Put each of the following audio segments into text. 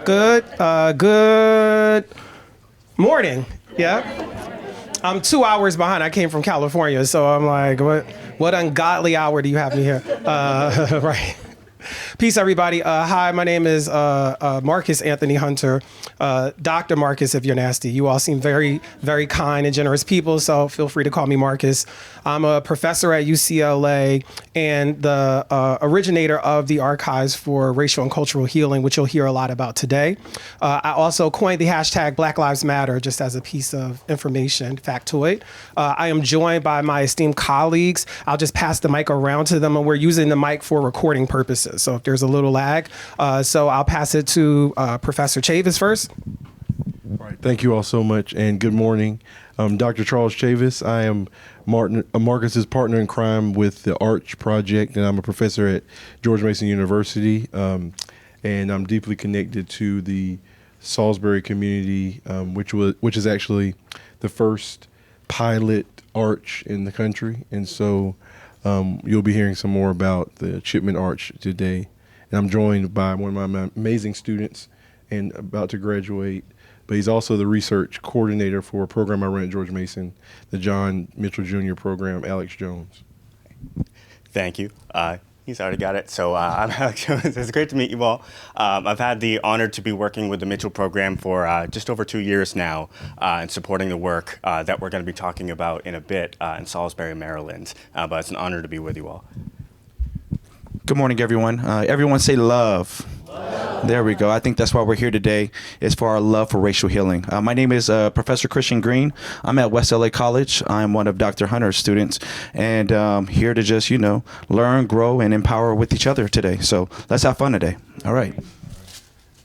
Good morning. Yeah. I'm 2 hours behind. I came from California, so I'm like, what ungodly hour do you have me here? Right. Peace, everybody. Hi, my name is Marcus Anthony Hunter. Dr. Marcus, if you're nasty. You all seem very, very kind and generous people, so feel free to call me Marcus. I'm a professor at UCLA and the originator of the Archives for Racial and Cultural Healing, which you'll hear a lot about today. I also coined the hashtag Black Lives Matter, just as a piece of information, factoid. I am joined by my esteemed colleagues. I'll just pass the mic around to them, and we're using the mic for recording purposes. So if there's a little lag, so I'll pass it to Professor Chavis first. All right, thank you all so much, and good morning. Dr. Charles Chavis. I am Marcus's partner in crime with the ARCH project, and I'm a professor at George Mason University, and I'm deeply connected to the Salisbury community, which is actually the first pilot ARCH in the country, and so you'll be hearing some more about the Chipman Arch today. And I'm joined by one of my amazing students and about to graduate, but he's also the research coordinator for a program I run at George Mason, the John Mitchell Jr. program, Alex Jones. Thank you. He's already got it. So I'm Alex Jones. It's great to meet you all. I've had the honor to be working with the Mitchell program for just over 2 years now and supporting the work that we're going to be talking about in a bit in Salisbury, Maryland. But it's an honor to be with you all. Good morning, everyone. Everyone say love. Love. There we go. I think that's why we're here today, is for our love for racial healing. My name is Professor Christian Green. I'm at West LA College. I'm one of Dr. Hunter's students, and here to just, learn, grow, and empower with each other today. So let's have fun today. All right.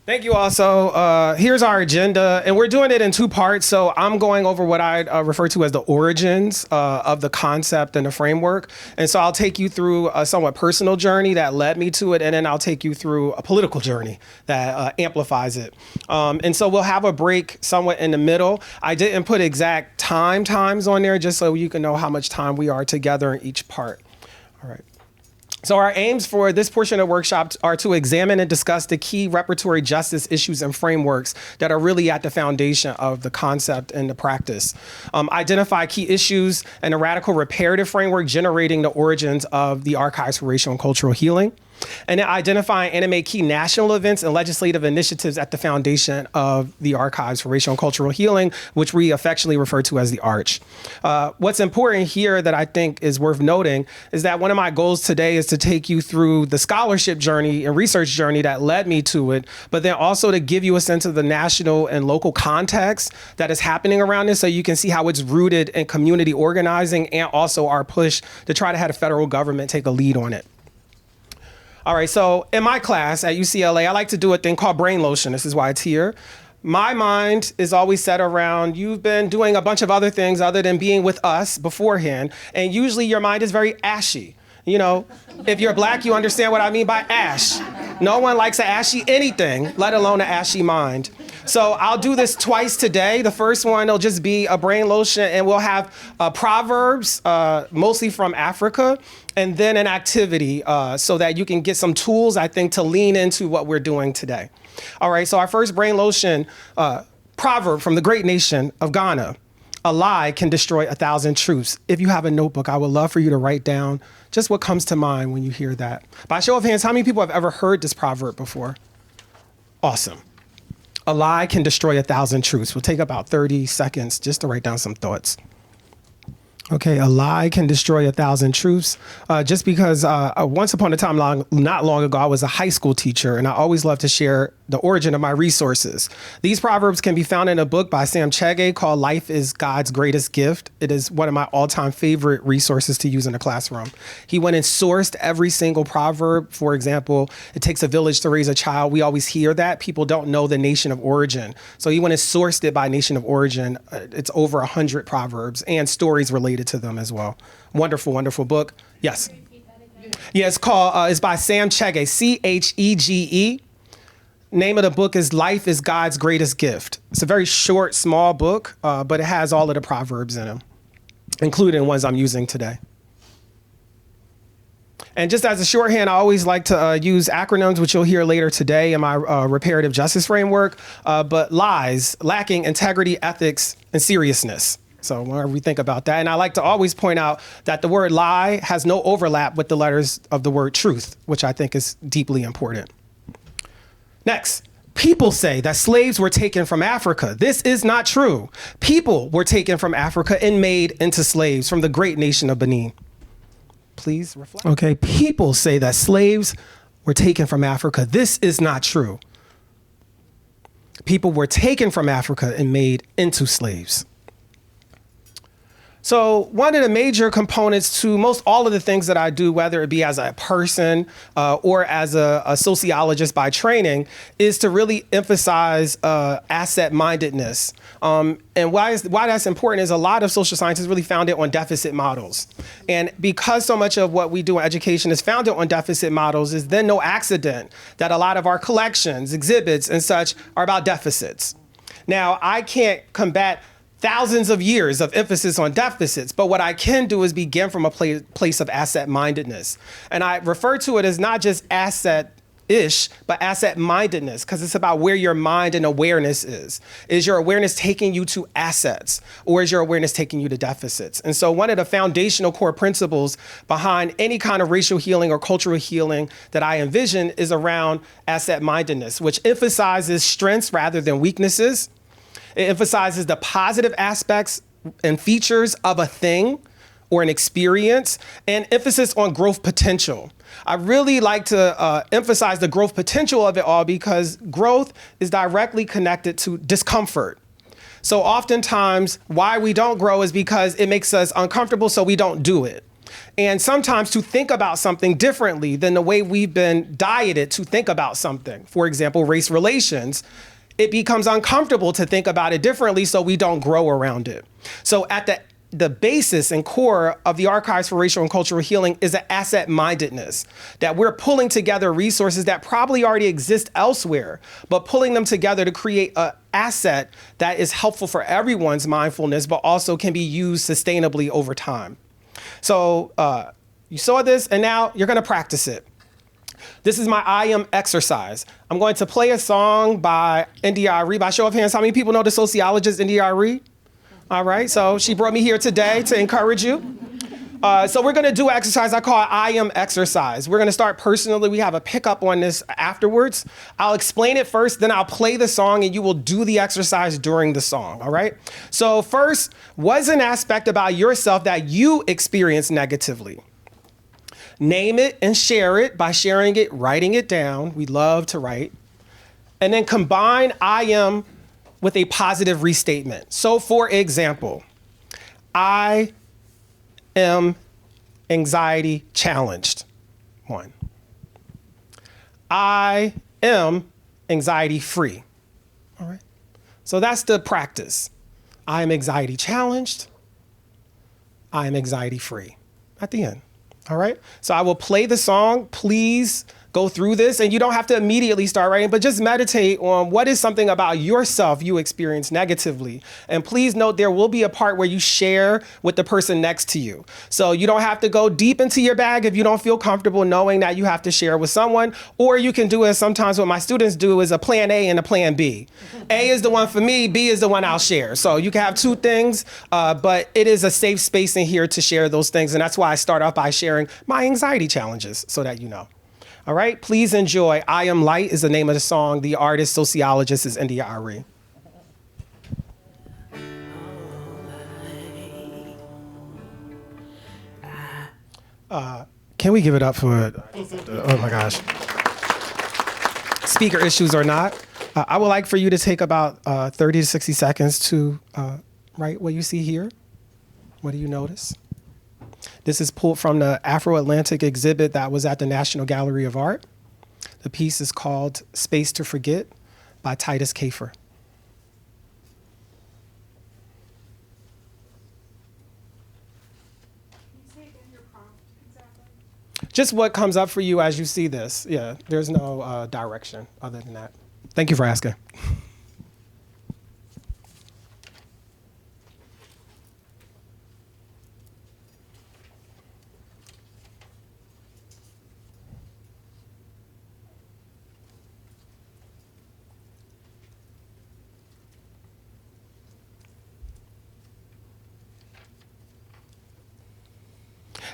Thank you all. So here's our agenda, and we're doing it in two parts. So I'm going over what I refer to as the origins of the concept and the framework. And so I'll take you through a somewhat personal journey that led me to it, and then I'll take you through a political journey that amplifies it. And so we'll have a break somewhat in the middle. I didn't put exact times on there just so you can know how much time we are together in each part. All right. So our aims for this portion of the workshop are to examine and discuss the key reparatory justice issues and frameworks that are really at the foundation of the concept and the practice. Identify key issues and a radical reparative framework generating the origins of the Archives for Racial and Cultural Healing. And then identify and animate key national events and legislative initiatives at the foundation of the Archives for Racial and Cultural Healing, which we affectionately refer to as the ARCH. What's important here that I think is worth noting is that one of my goals today is to take you through the scholarship journey and research journey that led me to it, but then also to give you a sense of the national and local context that is happening around this, so you can see how it's rooted in community organizing and also our push to try to have the federal government take a lead on it. All right, so in my class at UCLA, I like to do a thing called brain lotion. This is why it's here. My mind is always set around, you've been doing a bunch of other things other than being with us beforehand, and usually your mind is very ashy. If you're Black, you understand what I mean by ash. No one likes an ashy anything, let alone an ashy mind. So I'll do this twice today. The first one will just be a brain lotion, and we'll have proverbs, mostly from Africa, and then an activity so that you can get some tools, I think, to lean into what we're doing today. All right, so our first brain lotion proverb from the great nation of Ghana. A lie can destroy 1,000 truths. If you have a notebook, I would love for you to write down just what comes to mind when you hear that. By show of hands, how many people have ever heard this proverb before? Awesome. A lie can destroy 1,000 truths. We'll take about 30 seconds just to write down some thoughts. Okay, a lie can destroy 1,000 truths. Just because once upon a time, not long ago, I was a high school teacher, and I always love to share the origin of my resources. These proverbs can be found in a book by Sam Chege called Life is God's Greatest Gift. It is one of my all-time favorite resources to use in a classroom. He went and sourced every single proverb. For example, it takes a village to raise a child. We always hear that. People don't know the nation of origin. So he went and sourced it by nation of origin. It's over 100 proverbs and stories related to them as well. Wonderful, wonderful book. Yes. Yeah, it's called, it's by Sam Chege, Chege. Name of the book is Life is God's Greatest Gift. It's a very short, small book, but it has all of the proverbs in them, including ones I'm using today. And just as a shorthand, I always like to use acronyms, which you'll hear later today in my reparative justice framework. But lies, lacking integrity, ethics, and seriousness. So whenever we think about that, and I like to always point out that the word lie has no overlap with the letters of the word truth, which I think is deeply important. Next, people say that slaves were taken from Africa. This is not true. People were taken from Africa and made into slaves from the great nation of Benin. Please reflect. Okay, people say that slaves were taken from Africa. This is not true. People were taken from Africa and made into slaves. So one of the major components to most all of the things that I do, whether it be as a person or as a sociologist by training, is to really emphasize asset-mindedness. And why that's important is a lot of social science is really founded on deficit models. And because so much of what we do in education is founded on deficit models, is then no accident that a lot of our collections, exhibits, and such are about deficits. Now, I can't combat thousands of years of emphasis on deficits, but what I can do is begin from a place of asset-mindedness. And I refer to it as not just asset-ish, but asset-mindedness, because it's about where your mind and awareness is. Is your awareness taking you to assets, or is your awareness taking you to deficits? And so one of the foundational core principles behind any kind of racial healing or cultural healing that I envision is around asset-mindedness, which emphasizes strengths rather than weaknesses. It emphasizes the positive aspects and features of a thing or an experience, and emphasis on growth potential. I really like to emphasize the growth potential of it all because growth is directly connected to discomfort. So oftentimes why we don't grow is because it makes us uncomfortable, so we don't do it. And sometimes to think about something differently than the way we've been dieted to think about something, for example, race relations, it becomes uncomfortable to think about it differently, so we don't grow around it. So at the basis and core of the Archives for Racial and Cultural Healing is an asset-mindedness, that we're pulling together resources that probably already exist elsewhere, but pulling them together to create an asset that is helpful for everyone's mindfulness, but also can be used sustainably over time. So you saw this, and now you're gonna practice it. This is my I am exercise. I'm going to play a song by Ndi. By show of hands, how many people know the sociologist Ndi? All right, so she brought me here today to encourage you. So we're gonna do an exercise I call I am exercise. We're gonna start personally. We have a pickup on this afterwards. I'll explain it first, then I'll play the song and you will do the exercise during the song, all right? So first, what's an aspect about yourself that you experience negatively? Name it and share it by sharing it, writing it down. We love to write. And then combine I am with a positive restatement. So for example, I am anxiety challenged. 1. I am anxiety free. All right. So that's the practice. I am anxiety challenged. I am anxiety free at the end. All right. So I will play the song. Please go through this, and you don't have to immediately start writing, but just meditate on what is something about yourself you experience negatively. And please note there will be a part where you share with the person next to you. So you don't have to go deep into your bag if you don't feel comfortable knowing that you have to share with someone, or you can do as sometimes what my students do is a plan A and a plan B. A is the one for me, B is the one I'll share. So you can have two things, but it is a safe space in here to share those things. And that's why I start off by sharing my anxiety challenges so that you know. All right, please enjoy. I Am Light is the name of the song. The artist, sociologist is Ndi. Can we give it up for, oh my gosh. Speaker issues or not, I would like for you to take about 30 to 60 seconds to write what you see here. What do you notice? This is pulled from the Afro-Atlantic exhibit that was at the National Gallery of Art. The piece is called Space to Forget by Titus Kafer. Just what comes up for you as you see this. Yeah, there's no direction other than that. Thank you for asking.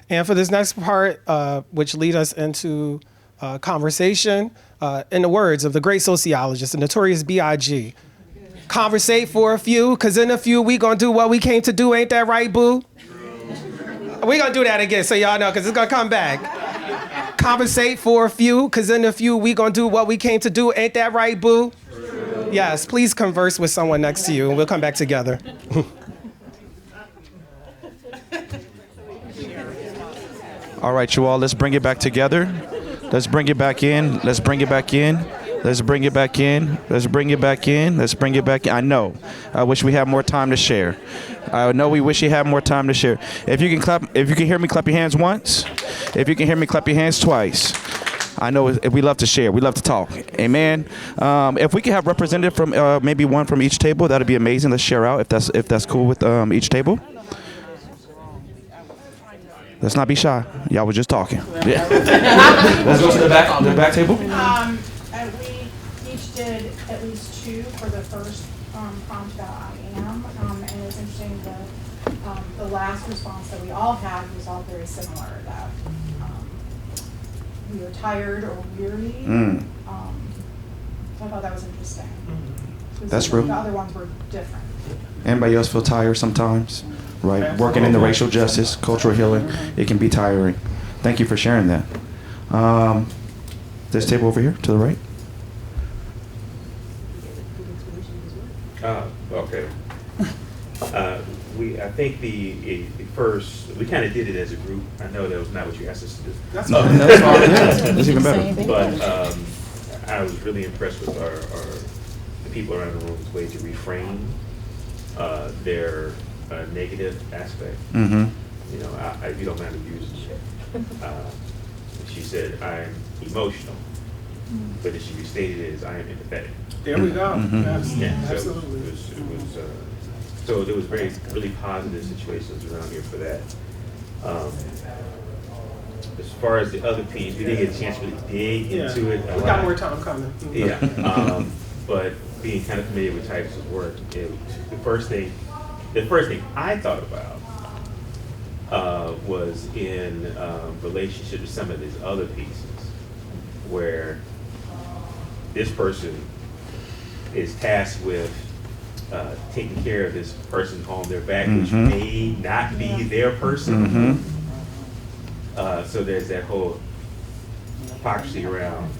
And for this next part, which lead us into conversation, in the words of the great sociologist, the notorious B.I.G., conversate for a few, because in a few we gonna do what we came to do, ain't that right, boo? We gonna do that again so y'all know, because it's gonna come back. Conversate for a few, because in a few we gonna do what we came to do, ain't that right, boo? Yes, please converse with someone next to you and we'll come back together. All right, you all, let's bring it back together. Let's bring it back in. Let's bring it back in. Let's bring it back in. Let's bring it back in. Let's bring it back in. I know. I wish we had more time to share. I know we wish you had more time to share. If you can clap, if you can hear me, clap your hands once. If you can hear me, clap your hands twice. I know we love to share. We love to talk. Amen. If we could have representative from maybe one from each table, that'd be amazing. Let's share out if that's cool with each table. Let's not be shy. Y'all were just talking. Yeah. Let's go to the back table. We each did at least 2 for the first prompt about I am, and it's interesting the last response that we all had was all very similar, that we were tired or weary. So I thought that was interesting. That's true. The other ones were different. Anybody else feel tired sometimes? Right, Absolutely. Working in the racial justice, cultural healing, it can be tiring. Thank you for sharing that. This table over here to the right. Okay. I think the first, we kind of did it as a group. I know that was not what you asked us to do. That's No, fine. that's fine. Yeah, that's even better. But I was really impressed with the people around the room's way to reframe their negative aspect. Mm-hmm. You know, if you don't mind abusing it. She said, I'm emotional. But then she restated it as I am empathetic. There we go. Yes, Yeah, so absolutely. so there was really positive situations around here for that. As far as the other piece, we didn't get a chance to really dig into it. We got more time coming. Yeah, but being kind of familiar with Titus's work, the first thing I thought about was in relationship to some of these other pieces, where this person is tasked with taking care of this person on their back, which may not be their person. So there's that whole hypocrisy around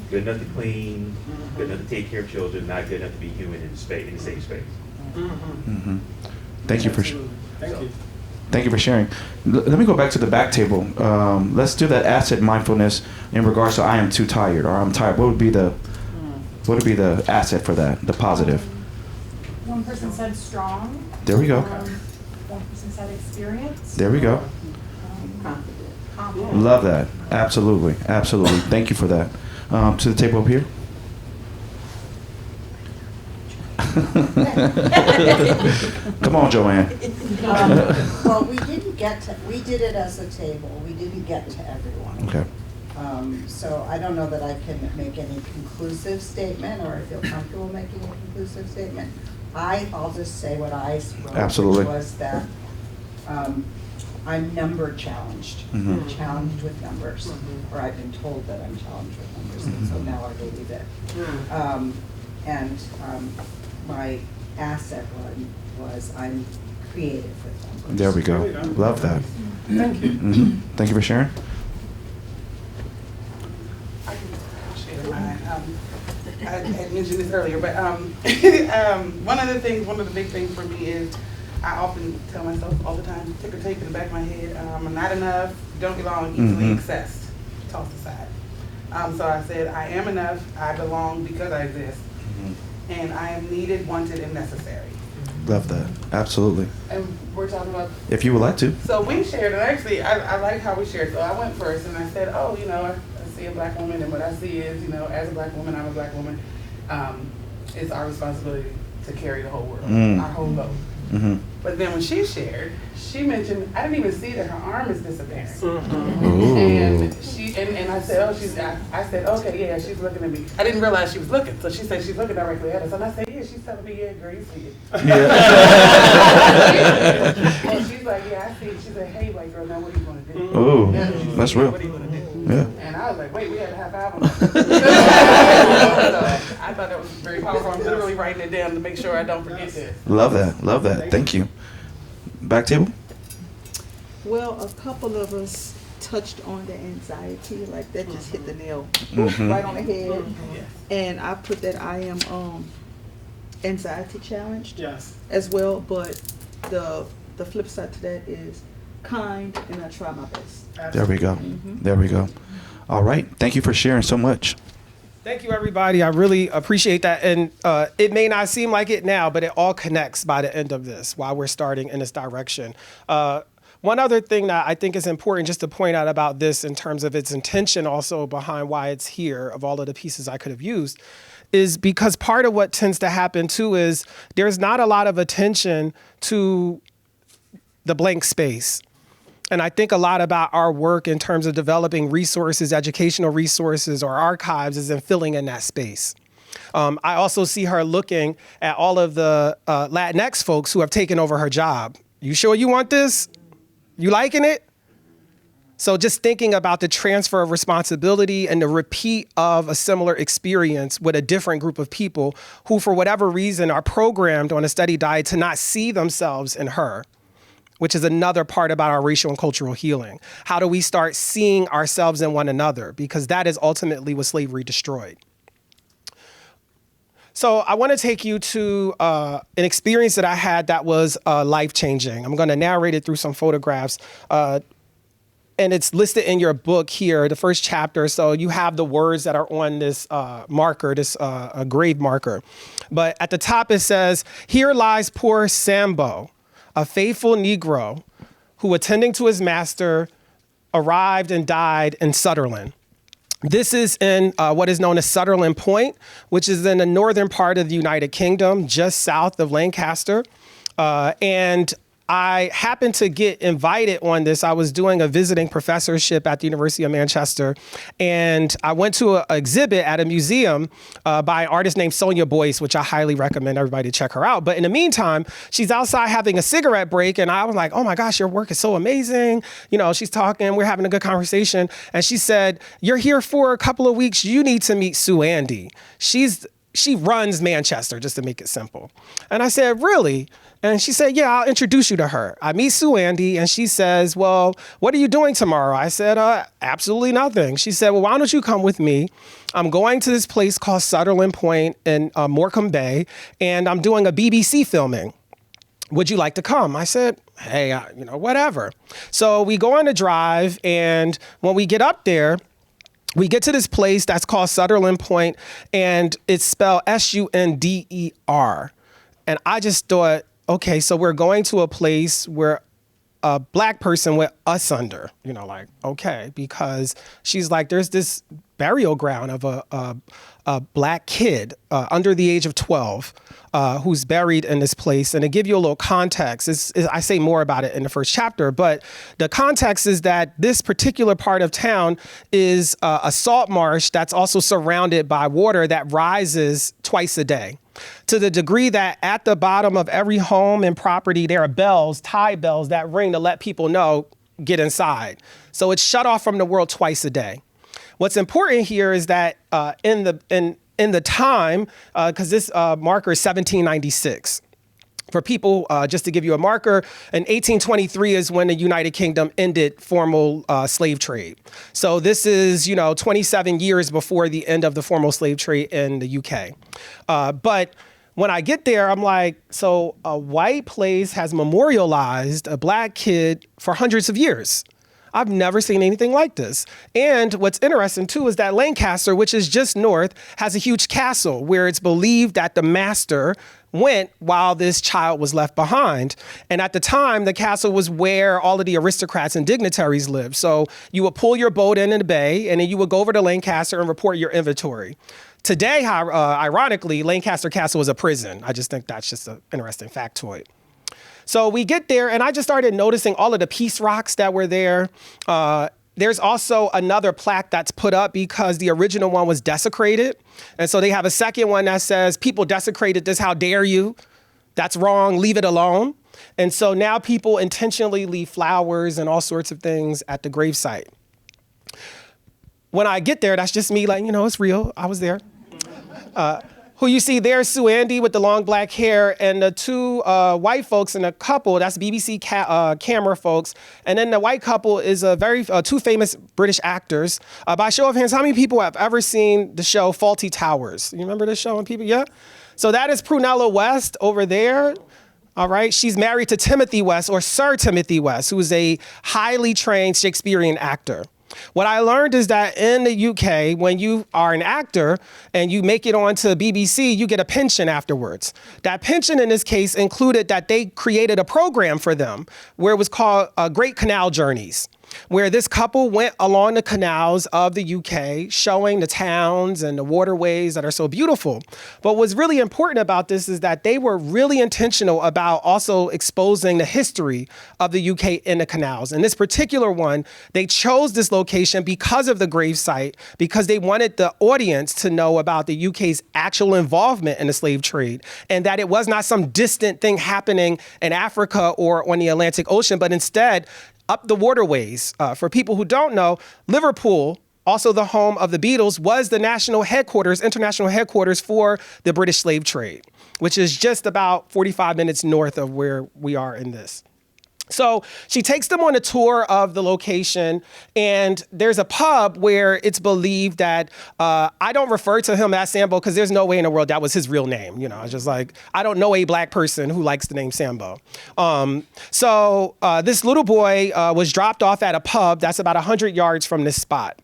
good enough to clean, good enough to take care of children, not good enough to be human in the same space. Thank you for Thank you. Thank you for sharing. Let me go back to the back table. Let's do that asset mindfulness in regards to I am too tired or I'm tired. What would be the asset for that? The positive. One person said strong. There we go. One person said experience. There we go. Confident. Love that. Absolutely. Absolutely. Thank you for that. To the table up here. Come on, Joanne. Well, we did it as a table. We didn't get to everyone. Okay. So I don't know that I can make any conclusive statement or I feel comfortable making a conclusive statement. I'll just say what I wrote, Absolutely. which was that I'm number challenged, challenged with numbers, or I've been told that I'm challenged with numbers, and so now I believe it. And my asset was I'm creative with numbers. There we go. Love that. Thank you. Thank you for sharing. I can share mine. I had mentioned this earlier, but one of the big things for me is I often tell myself all the time, ticker tape in the back of my head, I'm not enough, don't belong, easily accessed, tossed aside. So I said, I am enough, I belong because I exist, and I am needed, wanted, and necessary. Love that. Absolutely. And we're talking about. If you would like to. So we shared, and actually, I like how we shared. So I went first, and I said, oh, I see a black woman, and what I see is, as a black woman, I'm a black woman. It's our responsibility to carry the whole world, our whole load. But then when she shared, she mentioned, I didn't even see that her arm is disappearing. And I said, I said, okay, yeah, she's looking at me. I didn't realize she was looking, so she said she's looking directly at us. And I said, yeah, she's telling me, yeah, girl, you see it. And she she's like, yeah, I see it. She's like, hey, white girl, now what are you going to do? Oh, Yeah, she said, that's real. What are you going to do? Yeah. And I was like, wait, we had a half hour. So I thought that was very powerful. I'm literally writing it down to make sure I don't forget this. Love that. Love that. Thank you. Back table. Well, a couple of us touched on the anxiety, like that just hit the nail Mhm. right on the head. Yes. And I put that I am anxiety challenged Yes. as well, but the flip side to that is kind, and I try my best. There we go. There we go. All right. Thank you for sharing so much. Thank you, everybody. I really appreciate that. And it may not seem like it now, but it all connects by the end of this while we're starting in this direction. One other thing that I think is important just to point out about this in terms of its intention also behind why it's here, of all of the pieces I could have used, is because part of what tends to happen too is there's not a lot of attention to the blank space. And I think a lot about our work in terms of developing resources, educational resources, or archives is in filling in that space. I also see her looking at all of the Latinx folks who have taken over her job. You sure you want this? You liking it? So just thinking about the transfer of responsibility and the repeat of a similar experience with a different group of people who, for whatever reason, are programmed on a steady diet to not see themselves in her, which is another part about our racial and cultural healing. How do we start seeing ourselves in one another? Because that is ultimately what slavery destroyed. So I want to take you to an experience that I had that was life-changing. I'm going to narrate it through some photographs. And it's listed in your book here, the first chapter. So you have the words that are on this marker, this grave marker. But at the top it says, "Here lies poor Sambo, a faithful Negro who, attending to his master, arrived and died in Sutherland." This is in what is known as Sutherland Point, which is in the northern part of the United Kingdom, just south of Lancaster. And I happened to get invited on this. I was doing a visiting professorship at the University of Manchester, and I went to an exhibit at a museum by an artist named Sonia Boyce, which I highly recommend everybody to check her out. But in the meantime, she's outside having a cigarette break, and I was like, "Oh my gosh, your work is so amazing." You know, she's talking, we're having a good conversation, and she said, "You're here for a couple of weeks. You need to meet Sue Andy. She runs Manchester, just to make it simple." And I said, "Really?" And she said, "Yeah, I'll introduce you to her." I meet Sue Andy, and she says, "Well, what are you doing tomorrow?" I said, "Absolutely nothing." She said, "Well, why don't you come with me? I'm going to this place called Sutherland Point in Morecambe Bay, and I'm doing a BBC filming. Would you like to come?" I said, "Hey, whatever." So we go on a drive, and when we get up there, we get to this place that's called Sutherland Point, and it's spelled Sunder. And I just thought, okay, so we're going to a place where a Black person went asunder, okay, because she's like, there's this burial ground of a Black kid under the age of 12 who's buried in this place. And to give you a little context, I say more about it in the first chapter, but the context is that this particular part of town is a salt marsh that's also surrounded by water that rises twice a day, to the degree that at the bottom of every home and property, there are bells, tie bells that ring to let people know, get inside. So it's shut off from the world twice a day. What's important here is that in the time, because this marker is 1796. For people, just to give you a marker, in 1823 is when the United Kingdom ended formal slave trade. So this is, 27 years before the end of the formal slave trade in the UK. But when I get there, I'm like, so a white place has memorialized a Black kid for hundreds of years. I've never seen anything like this. And what's interesting too is that Lancaster, which is just north, has a huge castle where it's believed that the master went while this child was left behind. And at the time, the castle was where all of the aristocrats and dignitaries lived. So you would pull your boat in the bay, and then you would go over to Lancaster and report your inventory. Today, ironically, Lancaster Castle is a prison. I just think that's just an interesting factoid. So we get there, and I just started noticing all of the peace rocks that were there. There's also another plaque that's put up because the original one was desecrated. And so they have a second one that says, "People desecrated this, how dare you? That's wrong, leave it alone." And so now people intentionally leave flowers and all sorts of things at the gravesite. When I get there, that's just me like, it's real. I was there. Who you see there is Sue Andy with the long black hair, and the two white folks in a couple, that's BBC camera folks. And then the white couple is two famous British actors. By show of hands, how many people have ever seen the show Fawlty Towers? You remember this show? And people, yeah? So that is Prunella West over there. All right, she's married to Timothy West, or Sir Timothy West, who is a highly trained Shakespearean actor. What I learned is that in the UK, when you are an actor and you make it onto BBC, you get a pension afterwards. That pension in this case included that they created a program for them where it was called Great Canal Journeys, where this couple went along the canals of the UK, showing the towns and the waterways that are so beautiful. But what's really important about this is that they were really intentional about also exposing the history of the UK in the canals. In this particular one, they chose this location because of the gravesite, because they wanted the audience to know about the UK's actual involvement in the slave trade, and that it was not some distant thing happening in Africa or on the Atlantic Ocean, but instead up the waterways. For people who don't know, Liverpool, also the home of the Beatles, was the international headquarters for the British slave trade, which is just about 45 minutes north of where we are in this. So she takes them on a tour of the location, and there's a pub where it's believed that, I don't refer to him as Sambo because there's no way in the world that was his real name. It's just like, I don't know a black person who likes the name Sambo. So this little boy was dropped off at a pub that's about 100 yards from this spot.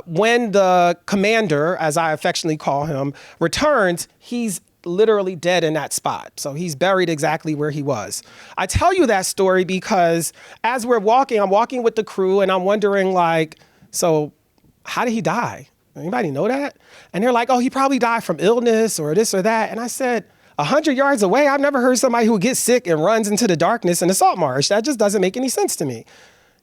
When the commander, as I affectionately call him, returns, he's literally dead in that spot. So he's buried exactly where he was. I tell you that story because as we're walking, I'm walking with the crew and I'm wondering so how did he die? Anybody know that? And they're like, oh, he probably died from illness or this or that. And I said, 100 yards away, I've never heard somebody who gets sick and runs into the darkness in the salt marsh. That just doesn't make any sense to me.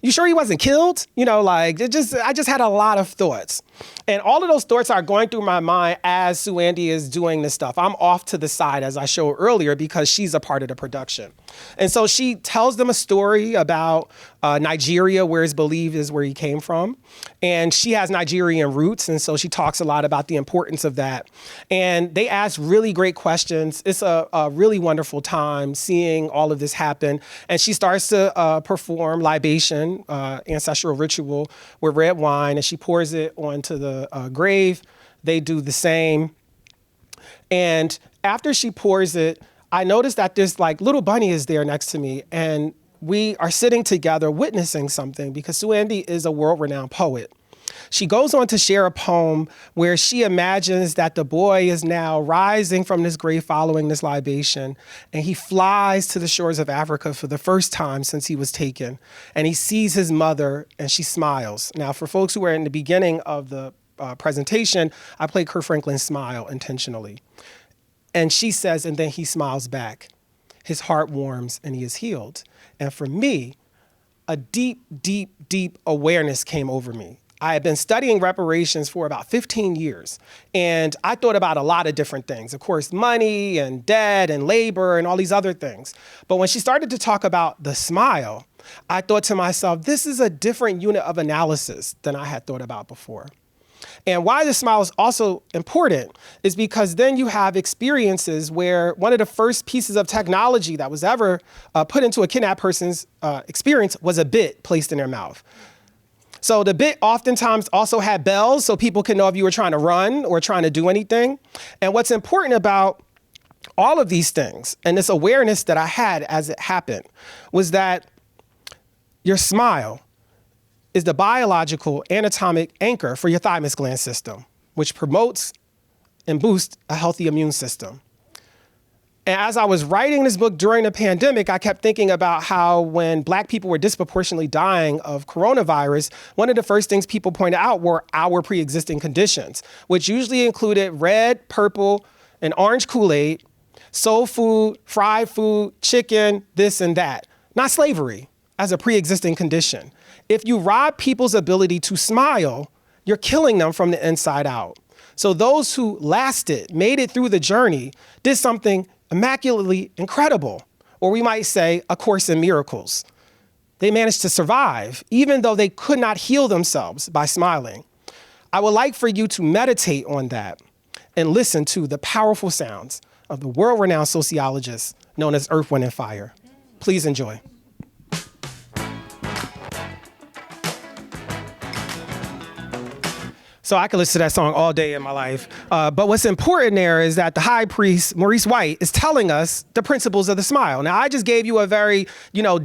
You sure he wasn't killed? I just had a lot of thoughts. And all of those thoughts are going through my mind as Sue Andy is doing this stuff. I'm off to the side, as I showed earlier, because she's a part of the production. And so she tells them a story about Nigeria, where it's believed is where he came from. And she has Nigerian roots, and so she talks a lot about the importance of that. And they ask really great questions. It's a really wonderful time seeing all of this happen. And she starts to perform libation, ancestral ritual with red wine, and she pours it onto the grave. They do the same. And after she pours it, I noticed that this little bunny is there next to me, and we are sitting together witnessing something because Sue Andy is a world-renowned poet. She goes on to share a poem where she imagines that the boy is now rising from this grave following this libation, and he flies to the shores of Africa for the first time since he was taken, and he sees his mother, and she smiles. Now, for folks who were in the beginning of the presentation, I played Kirk Franklin's Smile intentionally. And she says, and then he smiles back. His heart warms and he is healed. And for me, a deep, deep, deep awareness came over me. I had been studying reparations for about 15 years, and I thought about a lot of different things. Of course, money and debt and labor and all these other things. But when she started to talk about the smile, I thought to myself, this is a different unit of analysis than I had thought about before. And why the smile is also important is because then you have experiences where one of the first pieces of technology that was ever put into a kidnapped person's experience was a bit placed in their mouth. So the bit oftentimes also had bells so people can know if you were trying to run or trying to do anything. And what's important about all of these things and this awareness that I had as it happened was that your smile is the biological anatomic anchor for your thymus gland system, which promotes and boosts a healthy immune system. And as I was writing this book during the pandemic, I kept thinking about how when Black people were disproportionately dying of coronavirus, one of the first things people pointed out were our pre-existing conditions, which usually included red, purple, and orange Kool-Aid, soul food, fried food, chicken, this and that. Not slavery as a pre-existing condition. If you rob people's ability to smile, you're killing them from the inside out. So those who lasted, made it through the journey, did something immaculately incredible, or we might say A Course in Miracles. They managed to survive, even though they could not heal themselves by smiling. I would like for you to meditate on that and listen to the powerful sounds of the world-renowned sociologist known as Earth, Wind, and Fire. Please enjoy. So I could listen to that song all day in my life. But what's important there is that the high priest, Maurice White, is telling us the principles of the smile. Now, I just gave you a very,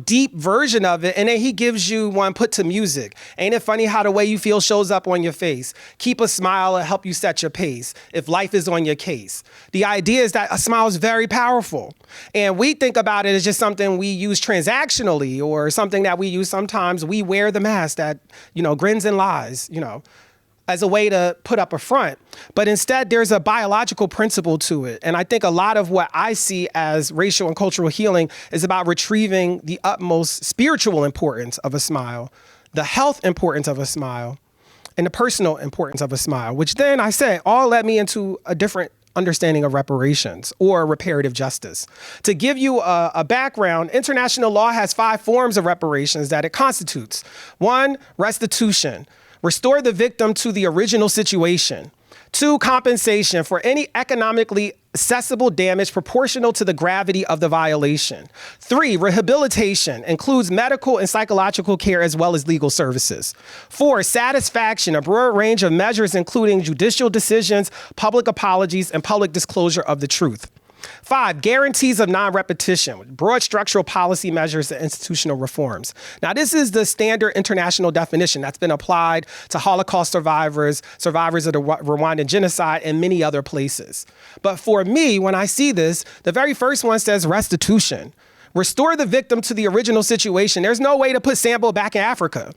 deep version of it, and then he gives you one put to music. Ain't it funny how the way you feel shows up on your face? Keep a smile and help you set your pace if life is on your case. The idea is that a smile is very powerful. And we think about it as just something we use transactionally or something that we use sometimes. We wear the mask that, grins and lies, as a way to put up a front. But instead, there's a biological principle to it. And I think a lot of what I see as racial and cultural healing is about retrieving the utmost spiritual importance of a smile, the health importance of a smile, and the personal importance of a smile, which then I say all led me into a different understanding of reparations or reparative justice. To give you a background, international law has 5 forms of reparations that it constitutes. 1, restitution. Restore the victim to the original situation. 2, compensation for any economically accessible damage proportional to the gravity of the violation. 3, rehabilitation includes medical and psychological care as well as legal services. 4, satisfaction, a broad range of measures including judicial decisions, public apologies, and public disclosure of the truth. 5, guarantees of non-repetition, with broad structural policy measures and institutional reforms. Now, this is the standard international definition that's been applied to Holocaust survivors, survivors of the Rwandan genocide, and many other places. But for me, when I see this, the very first one says restitution. Restore the victim to the original situation. There's no way to put Sambo back in Africa.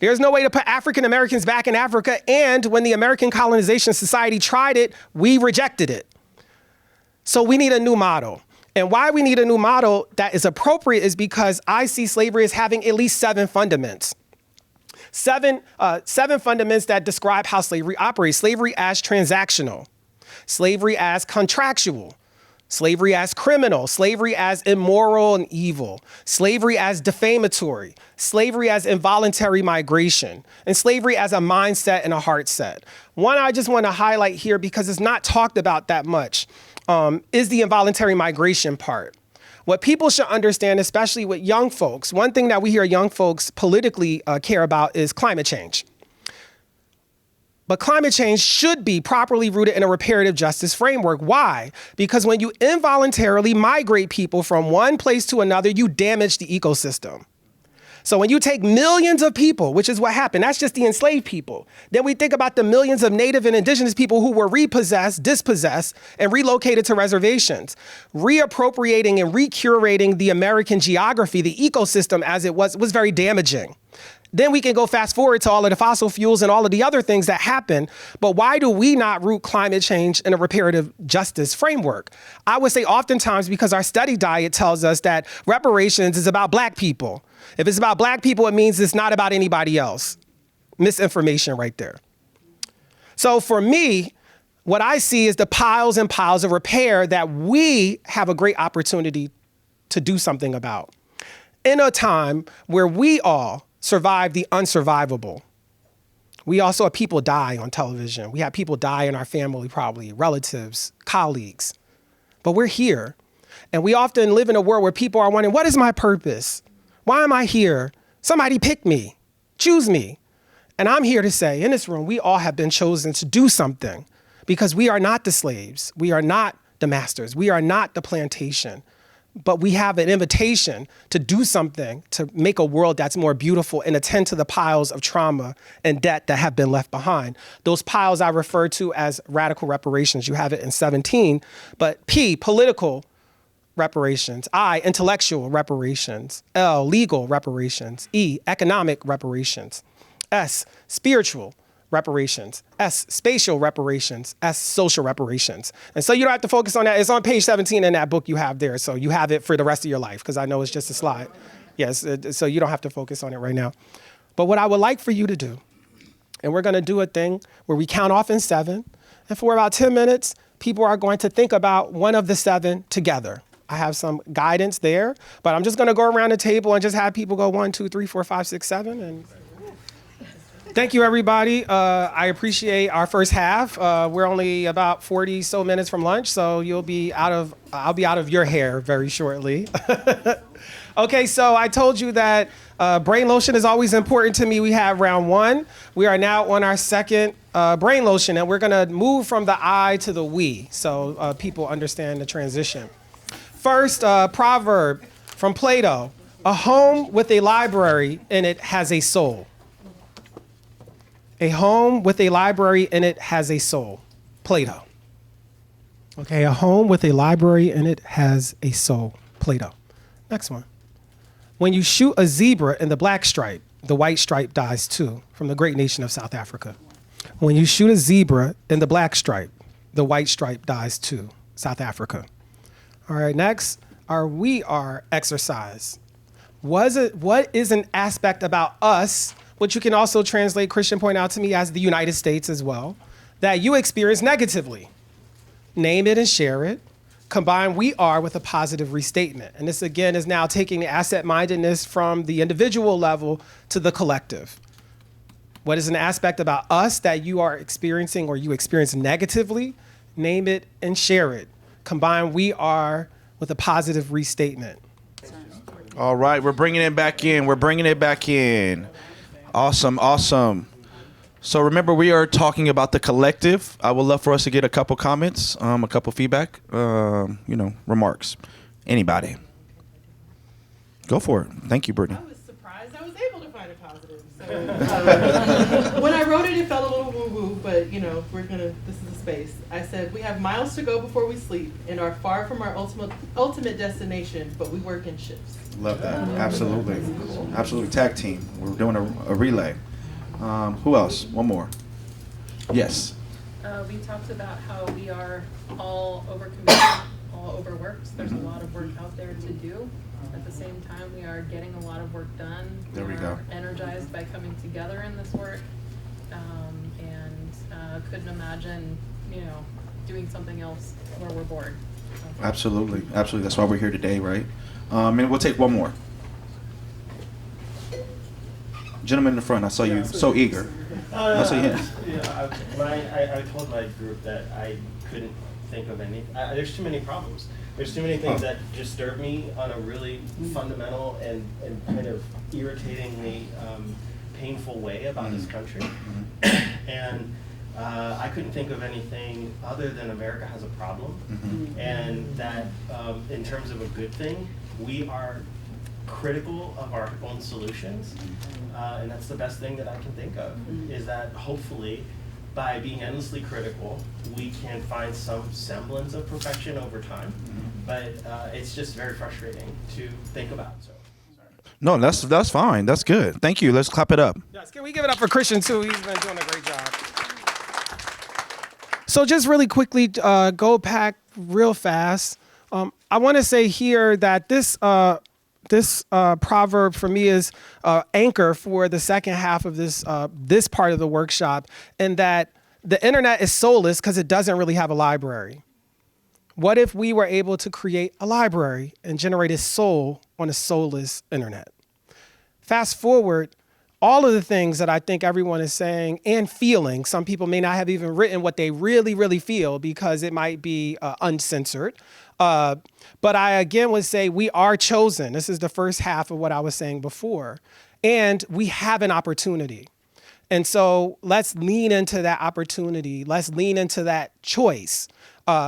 There's no way to put African Americans back in Africa. And when the American Colonization Society tried it, we rejected it. So we need a new model. And why we need a new model that is appropriate is because I see slavery as having at least 7 fundaments. 7 fundaments that describe how slavery operates. Slavery as transactional, slavery as contractual, slavery as criminal, slavery as immoral and evil, slavery as defamatory, slavery as involuntary migration, and slavery as a mindset and a heart set. One I just want to highlight here because it's not talked about that much. Is the involuntary migration part. What people should understand, especially with young folks, one thing that we hear young folks politically care about is climate change. But climate change should be properly rooted in a reparative justice framework. Why? Because when you involuntarily migrate people from one place to another, you damage the ecosystem. So when you take millions of people, which is what happened, that's just the enslaved people. Then we think about the millions of native and indigenous people who were repossessed, dispossessed, and relocated to reservations. Reappropriating and recurating the American geography, the ecosystem as it was very damaging. Then we can go fast forward to all of the fossil fuels and all of the other things that happen. But why do we not root climate change in a reparative justice framework? I would say oftentimes because our study diet tells us that reparations is about Black people. If it's about Black people, it means it's not about anybody else. Misinformation right there. So for me, what I see is the piles and piles of repair that we have a great opportunity to do something about. In a time where we all survive the unsurvivable. We also have people die on television. We have people die in our family, probably, relatives, colleagues. But we're here. And we often live in a world where people are wondering, what is my purpose? Why am I here? Somebody pick me, choose me. And I'm here to say, in this room, we all have been chosen to do something because we are not the slaves. We are not the masters. We are not the plantation. But we have an invitation to do something to make a world that's more beautiful and attend to the piles of trauma and debt that have been left behind. Those piles I refer to as radical reparations. You have it in 17. But P, political reparations. I, intellectual reparations. L, legal reparations. E, economic reparations. S, spiritual reparations. S, spatial reparations. S, social reparations. And so you don't have to focus on that. It's on page 17 in that book you have there. So you have it for the rest of your life because I know it's just a slide. Yes, so you don't have to focus on it right now. But what I would like for you to do, and we're going to do a thing where we count off in 7. And for about 10 minutes, people are going to think about one of the 7 together. I have some guidance there, but I'm just going to go around the table and just have people go 1, 2, 3, 4, 5, 6, 7, and thank you, everybody. I appreciate our first half. We're only about 40 so minutes from lunch, so I'll be out of your hair very shortly. Okay, so I told you that brain lotion is always important to me. We have round 1. We are now on our second brain lotion, and we're gonna move from the I to the we, so people understand the transition. First, proverb from Plato: a home with a library in it has a soul. A home with a library in it has a soul. Plato. Okay, a home with a library in it has a soul. Plato. Next one. When you shoot a zebra in the black stripe, the white stripe dies too, from the great nation of South Africa. When you shoot a zebra in the black stripe, the white stripe dies too, South Africa. All right, next, our we are exercise. What is an aspect about us, which you can also translate, Christian point out to me, as the United States as well, that you experience negatively? Name it and share it. Combine we are with a positive restatement. And this, again, is now taking the asset-mindedness from the individual level to the collective. What is an aspect about us that you are experiencing or you experience negatively? Name it and share it. Combine we are with a positive restatement. All right, we're bringing it back in. We're bringing it back in. Awesome, awesome. So remember, we are talking about the collective. I would love for us to get a couple comments, a couple feedback, remarks. Anybody? Go for it. Thank you, Brittany. I was surprised I was able to find a positive. So when I wrote it, it felt a little woo-woo, but this is a space. I said, we have miles to go before we sleep and are far from our ultimate destination, but we work in shifts. Love that. Absolutely. Absolutely. Tag team. We're doing a relay. Who else? One more. Yes. We talked about how we are all overcommitted, all overworked. There's a lot of work out there to do. At the same time, we are getting a lot of work done. There we go. Are energized by coming together in this work, and couldn't imagine, doing something else where we're bored. So. Absolutely. Absolutely. That's why we're here today, right? And we'll take one more. Gentleman in the front, I saw you so eager. I saw you hands. I told my group that I couldn't think of any. There's too many problems. There's too many things that disturb me on a really fundamental and kind of irritatingly painful way about this country. And I couldn't think of anything other than America has a problem, and that in terms of a good thing, we are critical of our own solutions, and that's the best thing that I can think of, is that hopefully by being endlessly critical, we can find some semblance of perfection over time, but it's just very frustrating to think about. So. No, that's fine. That's good. Thank you. Let's clap it up. Yes, can we give it up for Christian too? He's been doing a great job. So just really quickly, go back real fast. I want to say here that this proverb for me is anchor for the second half of this part of the workshop, and that the internet is soulless because it doesn't really have a library. What if we were able to create a library and generate a soul on a soulless internet? Fast forward, all of the things that I think everyone is saying and feeling, some people may not have even written what they really, really feel because it might be uncensored. But I again would say we are chosen. This is the first half of what I was saying before. And we have an opportunity. And so let's lean into that opportunity. Let's lean into that choice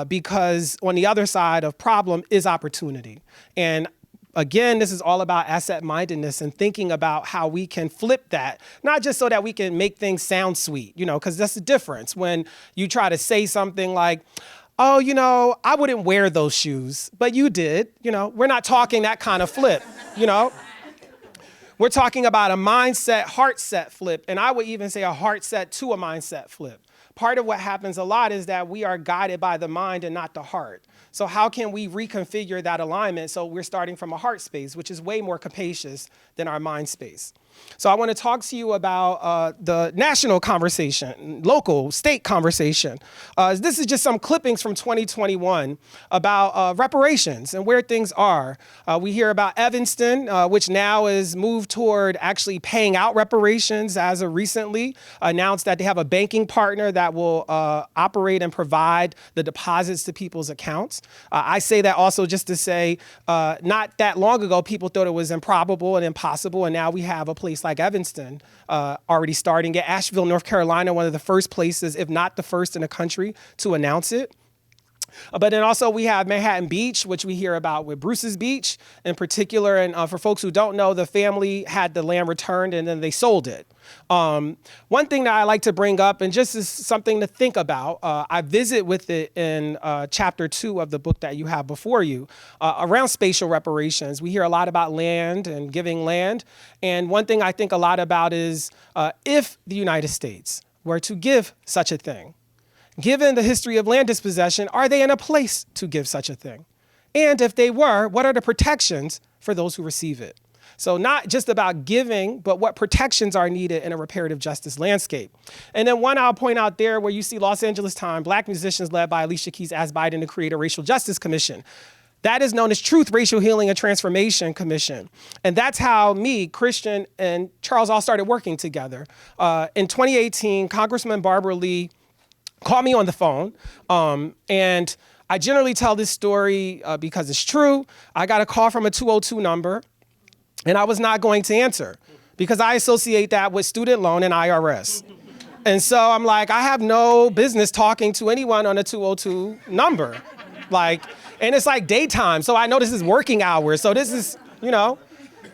because on the other side of problem is opportunity. And again, this is all about asset-mindedness and thinking about how we can flip that, not just so that we can make things sound sweet, because that's the difference when you try to say something like, oh, I wouldn't wear those shoes, but you did. We're not talking that kind of flip, We're talking about a mindset, heart set flip, and I would even say a heart set to a mindset flip. part of what happens a lot is that we are guided by the mind and not the heart. So how can we reconfigure that alignment so we're starting from a heart space, which is way more capacious than our mind space? So I want to talk to you about the national conversation, local, state conversation. This is just some clippings from 2021 about reparations and where things are. We hear about Evanston, which now is moved toward actually paying out reparations as of recently, announced that they have a banking partner that will operate and provide the deposits to people's accounts. I say that also just to say, not that long ago, people thought it was improbable and impossible, and now we have a place like Evanston already starting it. Asheville, North Carolina, one of the first places, if not the first in the country, to announce it. But then also we have Manhattan Beach, which we hear about with Bruce's Beach in particular. And for folks who don't know, the family had the land returned and then they sold it. One thing that I like to bring up, and just as something to think about, I visit with it in chapter 2 of the book that you have before you, around spatial reparations. We hear a lot about land and giving land. And one thing I think a lot about is if the United States were to give such a thing, given the history of land dispossession, are they in a place to give such a thing? And if they were, what are the protections for those who receive it? So not just about giving, but what protections are needed in a reparative justice landscape. And then one I'll point out there where you see Los Angeles Times, Black musicians led by Alicia Keys asked Biden to create a racial justice commission. That is known as Truth, Racial Healing, and Transformation Commission. And that's how me, Christian, and Charles all started working together. In 2018, Congressman Barbara Lee called me on the phone, and I generally tell this story because it's true. I got a call from a 202 number, and I was not going to answer because I associate that with student loan and IRS. And so I'm like, I have no business talking to anyone on a 202 number. And it's like daytime, so I know this is working hours, so this is,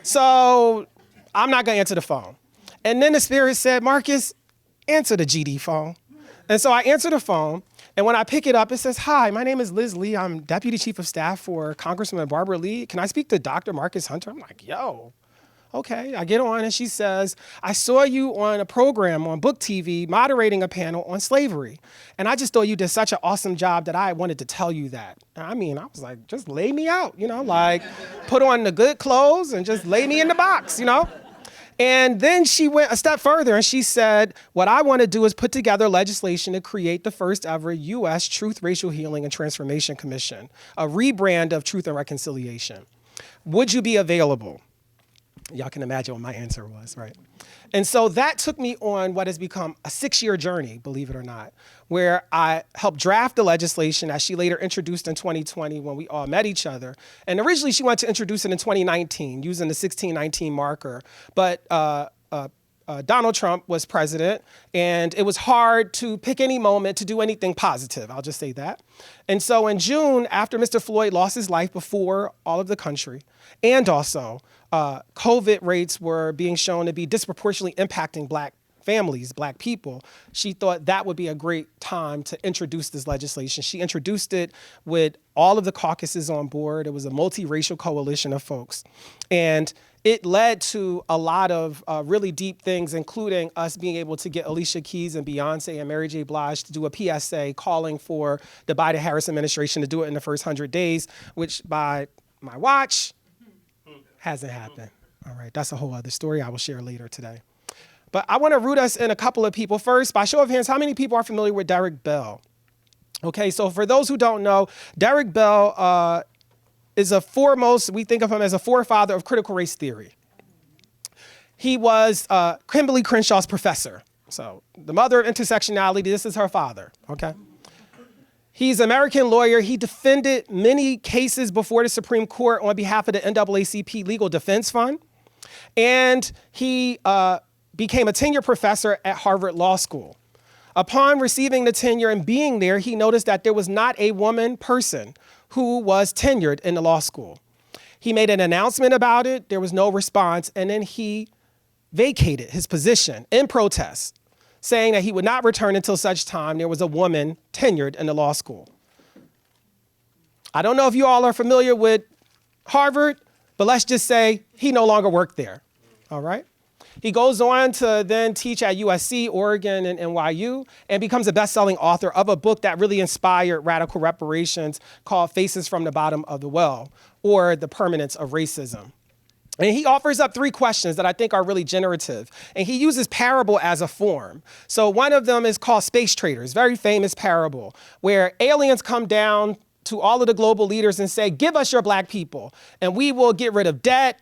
so I'm not gonna answer the phone. And then the Spirit said, Marcus, answer the GD phone. And so I answer the phone, and when I pick it up, it says, hi, my name is Liz Lee. I'm Deputy Chief of Staff for Congressman Barbara Lee. Can I speak to Dr. Marcus Hunter? I'm like, yo, okay. I get on, and she says, I saw you on a program on Book TV moderating a panel on slavery. And I just thought you did such an awesome job that I wanted to tell you that. I was like, just lay me out, put on the good clothes and just lay me in the box, And then she went a step further and she said, what I want to do is put together legislation to create the first ever U.S. Truth, Racial Healing, and Transformation Commission, a rebrand of Truth and Reconciliation. Would you be available? Y'all can imagine what my answer was, right? And so that took me on what has become a 6-year journey, believe it or not, where I helped draft the legislation that she later introduced in 2020 when we all met each other. And originally she wanted to introduce it in 2019 using the 1619 marker. But Donald Trump was president, and it was hard to pick any moment to do anything positive. I'll just say that. And so in June, after Mr. Floyd lost his life before all of the country, and also COVID rates were being shown to be disproportionately impacting Black families, Black people, she thought that would be a great time to introduce this legislation. She introduced it with all of the caucuses on board. It was a multiracial coalition of folks. And it led to a lot of really deep things, including us being able to get Alicia Keys and Beyonce and Mary J. Blige to do a PSA calling for the Biden-Harris administration to do it in the first 100 days, which by my watch hasn't happened. All right, that's a whole other story I will share later today. But I want to root us in a couple of people. First, by show of hands, how many people are familiar with Derek Bell? Okay, so for those who don't know, Derek Bell is we think of him as a forefather of critical race theory. He was Kimberly Crenshaw's professor. So the mother of intersectionality, this is her father, okay? He's an American lawyer. He defended many cases before the Supreme Court on behalf of the NAACP Legal Defense Fund. And he became a tenured professor at Harvard Law School. Upon receiving the tenure and being there, he noticed that there was not a woman person who was tenured in the law school. He made an announcement about it. There was no response. And then he vacated his position in protest, saying that he would not return until such time there was a woman tenured in the law school. I don't know if you all are familiar with Harvard, but let's just say he no longer worked there, all right? He goes on to then teach at USC, Oregon, and NYU, and becomes a best-selling author of a book that really inspired radical reparations called Faces from the Bottom of the Well, or The Permanence of Racism. And he offers up 3 questions that I think are really generative. And he uses parable as a form. So one of them is called Space Traders, very famous parable, where aliens come down to all of the global leaders and say, give us your black people, and we will get rid of debt,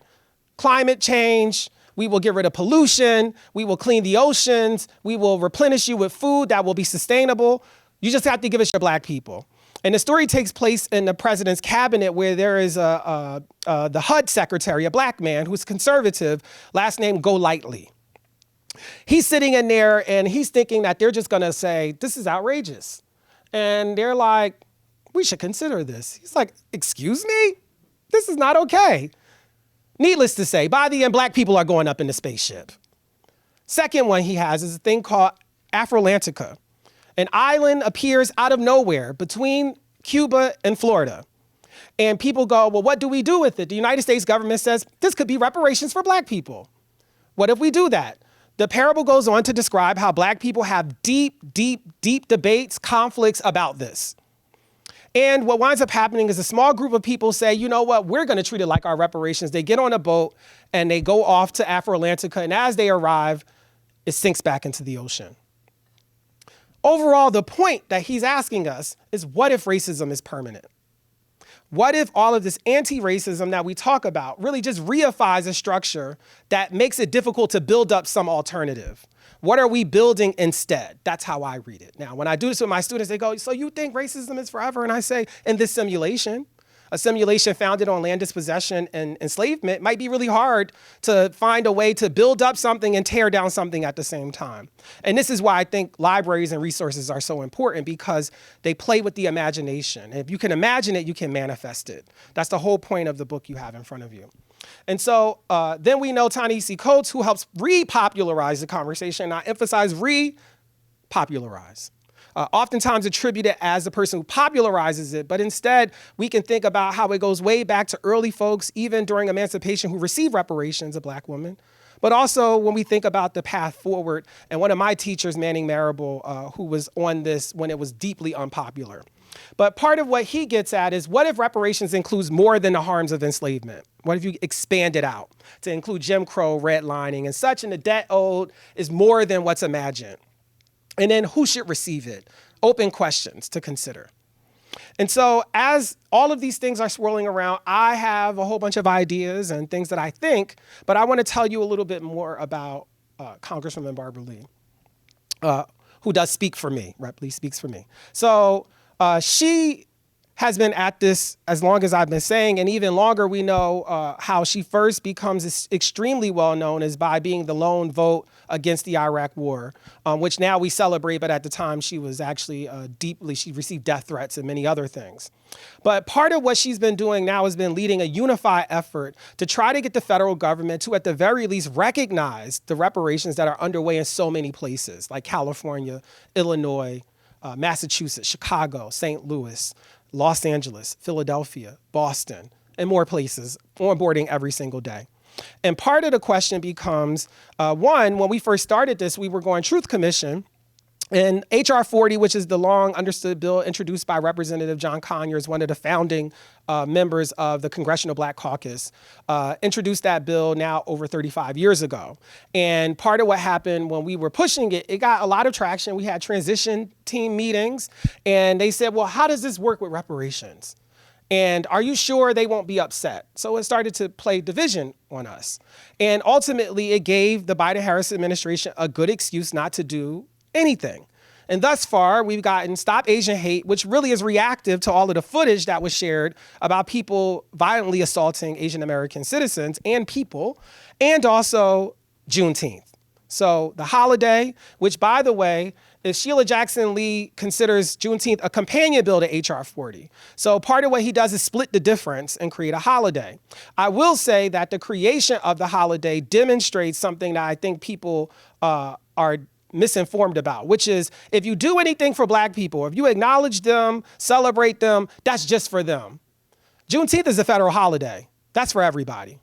climate change, we will get rid of pollution, we will clean the oceans, we will replenish you with food that will be sustainable. You just have to give us your black people. And the story takes place in the president's cabinet, where there is the HUD secretary, a black man who's conservative, last name Golightly. He's sitting in there and he's thinking that they're just gonna say, this is outrageous. And they're like, we should consider this. He's like, excuse me? This is not okay. Needless to say, by the end, black people are going up in the spaceship. Second one he has is a thing called Afrolantica. An island appears out of nowhere between Cuba and Florida. And people go, well, what do we do with it? The United States government says, this could be reparations for black people. What if we do that? The parable goes on to describe how black people have deep, deep, deep debates, conflicts about this. And what winds up happening is a small group of people say, you know what, we're gonna treat it like our reparations. They get on a boat and they go off to Afrolantica, and as they arrive, it sinks back into the ocean. Overall, the point that he's asking us is, what if racism is permanent? What if all of this anti-racism that we talk about really just reifies a structure that makes it difficult to build up some alternative? What are we building instead? That's how I read it. Now, when I do this with my students, they go, so you think racism is forever? And I say, in this simulation, a simulation founded on land dispossession and enslavement, might be really hard to find a way to build up something and tear down something at the same time. And this is why I think libraries and resources are so important, because they play with the imagination. If you can imagine it, you can manifest it. That's the whole point of the book you have in front of you. And so then we know Ta-Nehisi Coates, who helps repopularize the conversation. I emphasize repopularize. Oftentimes attributed as the person who popularizes it, but instead we can think about how it goes way back to early folks, even during emancipation, who received reparations, a black woman. But also when we think about the path forward, and one of my teachers, Manning Marable, who was on this when it was deeply unpopular. But part of what he gets at is, what if reparations includes more than the harms of enslavement? What if you expand it out to include Jim Crow, redlining, and such, and the debt owed is more than what's imagined? And then who should receive it? Open questions to consider. And so as all of these things are swirling around, I have a whole bunch of ideas and things that I think, but I want to tell you a little bit more about Congresswoman Barbara Lee, who does speak for me. Rep. Lee speaks for me. So she has been at this as long as I've been saying, and even longer. We know how she first becomes extremely well known is by being the lone vote against the Iraq War, which now we celebrate, but at the time she was actually she received death threats and many other things. But part of what she's been doing now has been leading a unified effort to try to get the federal government to, at the very least, recognize the reparations that are underway in so many places, like California, Illinois, Massachusetts, Chicago, St. Louis, Los Angeles, Philadelphia, Boston, and more places, onboarding every single day. And part of the question becomes, one, when we first started this, we were going Truth Commission, and H.R. 40, which is the long understood bill introduced by Representative John Conyers, one of the founding members of the Congressional Black Caucus, introduced that bill now over 35 years ago. And part of what happened when we were pushing it, it got a lot of traction. We had transition team meetings, and they said, well, how does this work with reparations? And are you sure they won't be upset? So it started to play division on us. And ultimately, it gave the Biden-Harris administration a good excuse not to do anything. And thus far, we've gotten Stop Asian Hate, which really is reactive to all of the footage that was shared about people violently assaulting Asian American citizens and people, and also Juneteenth. So the holiday, which, by the way, is Sheila Jackson Lee considers Juneteenth a companion bill to H.R. 40. So part of what he does is split the difference and create a holiday. I will say that the creation of the holiday demonstrates something that I think people are misinformed about, which is, if you do anything for black people, if you acknowledge them, celebrate them, that's just for them. Juneteenth is a federal holiday. That's for everybody.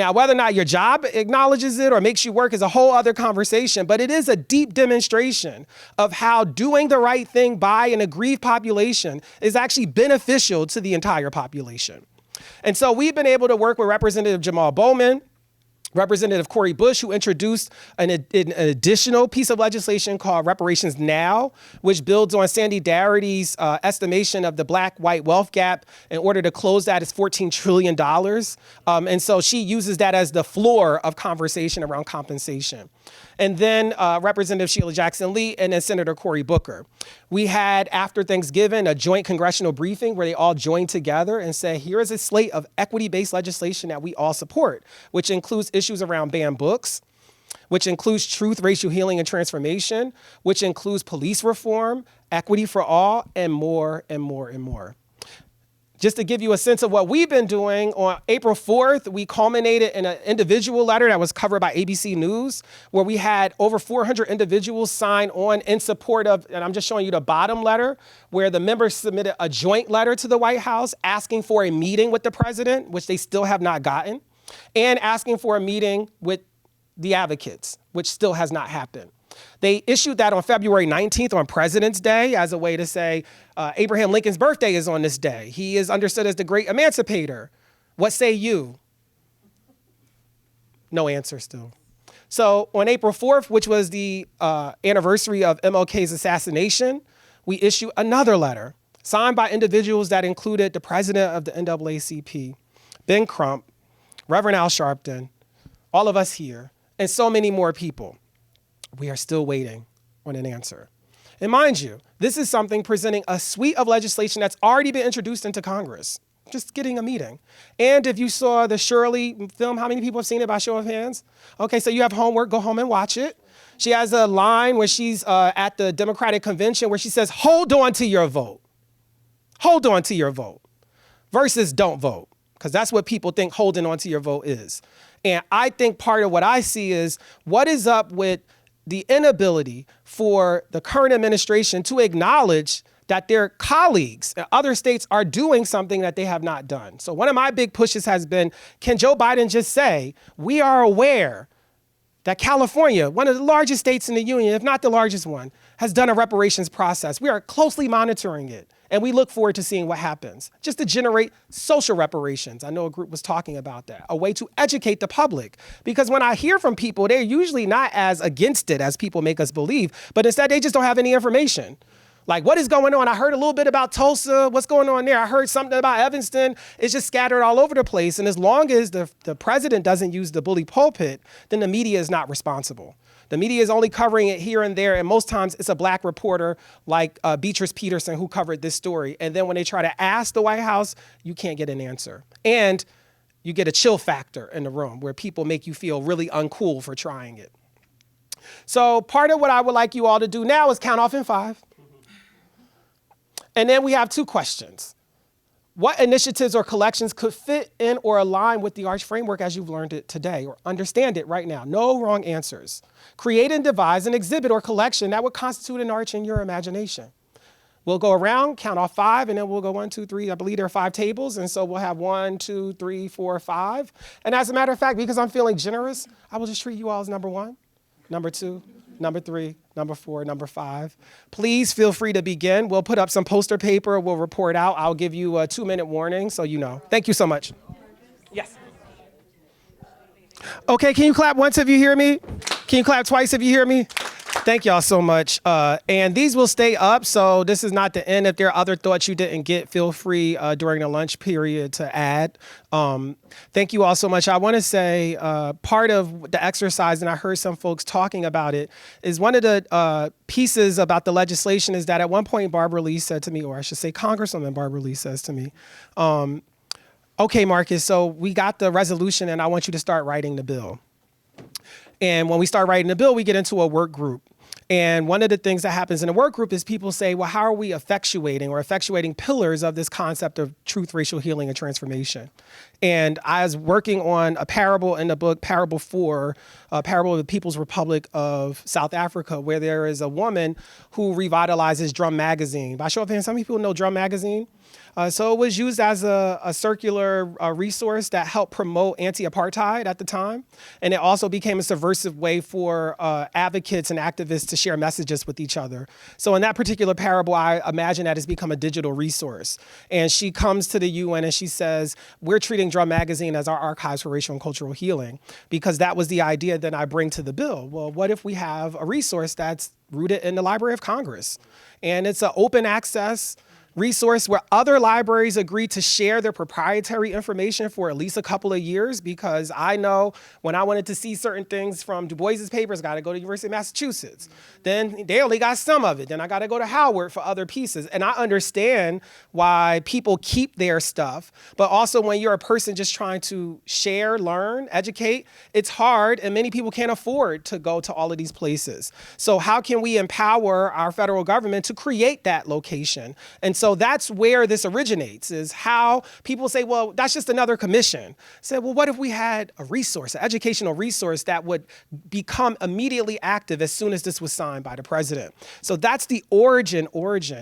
Now, whether or not your job acknowledges it or makes you work is a whole other conversation, but it is a deep demonstration of how doing the right thing by an aggrieved population is actually beneficial to the entire population. And so we've been able to work with Representative Jamal Bowman, Representative Cori Bush, who introduced an additional piece of legislation called Reparations Now, which builds on Sandy Darity's estimation of the black-white wealth gap in order to close that as $14 trillion. And so she uses that as the floor of conversation around compensation. And then Representative Sheila Jackson Lee and then Senator Cory Booker. We had, after Thanksgiving, a joint congressional briefing where they all joined together and said, here is a slate of equity-based legislation that we all support, which includes issues around banned books, which includes truth, racial healing, and transformation, which includes police reform, equity for all, and more and more and more. Just to give you a sense of what we've been doing, on April 4th, we culminated in an individual letter that was covered by ABC News, where we had over 400 individuals sign on in support of, and I'm just showing you the bottom letter, where the members submitted a joint letter to the White House asking for a meeting with the president, which they still have not gotten, and asking for a meeting with the advocates, which still has not happened. They issued that on February 19th on President's Day as a way to say Abraham Lincoln's birthday is on this day. He is understood as the great emancipator. What say you? No answer still. So on April 4th, which was the anniversary of MLK's assassination, we issued another letter signed by individuals that included the president of the NAACP, Ben Crump, Reverend Al Sharpton, all of us here, and so many more people. We are still waiting on an answer. And mind you, this is something presenting a suite of legislation that's already been introduced into Congress, just getting a meeting. And if you saw the Shirley film, how many people have seen it by show of hands? Okay, so you have homework, go home and watch it. She has a line where she's at the Democratic convention where she says, hold on to your vote. Hold on to your vote versus don't vote, because that's what people think holding on to your vote is. And I think part of what I see is what is up with the inability for the current administration to acknowledge that their colleagues in other states are doing something that they have not done. So one of my big pushes has been, can Joe Biden just say, we are aware that California, one of the largest states in the union, if not the largest one, has done a reparations process. We are closely monitoring it, and we look forward to seeing what happens, just to generate social reparations. I know a group was talking about that, a way to educate the public. Because when I hear from people, they're usually not as against it as people make us believe, but instead they just don't have any information. Like, what is going on? I heard a little bit about Tulsa. What's going on there? I heard something about Evanston. It's just scattered all over the place. And as long as the president doesn't use the bully pulpit, then the media is not responsible. The media is only covering it here and there, and most times it's a black reporter like Beatrice Peterson who covered this story. And then when they try to ask the White House, you can't get an answer. And you get a chill factor in the room where people make you feel really uncool for trying it. So part of what I would like you all to do now is count off in 5. And then we have 2 questions. What initiatives or collections could fit in or align with the ARCH framework as you've learned it today or understand it right now? No wrong answers. Create and devise an exhibit or collection that would constitute an ARCH in your imagination. We'll go around, count off 5, and then we'll go 1, 2, 3. I believe there are 5 tables, and so we'll have 1, 2, 3, 4, 5. And as a matter of fact, because I'm feeling generous, I will just treat you all as number 1, number 2, number 3, number 4, number 5. Please feel free to begin. We'll put up some poster paper. We'll report out. I'll give you a 2-minute warning so you know. Thank you so much. Yes. Okay, can you clap once if you hear me? Can you clap twice if you hear me? Thank y'all so much. And these will stay up, so this is not the end. If there are other thoughts you didn't get, feel free during the lunch period to add. Thank you all so much. I want to say part of the exercise, and I heard some folks talking about it, is one of the pieces about the legislation is that at one point Barbara Lee said to me, or I should say Congresswoman Barbara Lee says to me, okay, Marcus, so we got the resolution and I want you to start writing the bill. And when we start writing the bill, we get into a work group. And one of the things that happens in a work group is people say, well, how are we effectuating pillars of this concept of truth, racial healing, and transformation? And I was working on a parable in the book, Parable 4, Parable of the People's Republic of South Africa, where there is a woman who revitalizes Drum Magazine. By show of hands, how many people know Drum Magazine? So it was used as a circular resource that helped promote anti-apartheid at the time. And it also became a subversive way for advocates and activists to share messages with each other. So in that particular parable, I imagine that it's become a digital resource. And she comes to the UN and she says, we're treating Drum Magazine as our archives for racial and cultural healing, because that was the idea that I bring to the bill. Well, what if we have a resource that's rooted in the Library of Congress? And it's an open access resource where other libraries agree to share their proprietary information for at least a couple of years, because I know when I wanted to see certain things from Du Bois's papers, got to go to University of Massachusetts. Then they only got some of it. Then I got to go to Howard for other pieces. And I understand why people keep their stuff, but also when you're a person just trying to share, learn, educate, it's hard, and many people can't afford to go to all of these places. So how can we empower our federal government to create that location? And so that's where this originates, is how people say, well, that's just another commission. Say, well, what if we had a resource, an educational resource that would become immediately active as soon as this was signed by the president? So that's the origin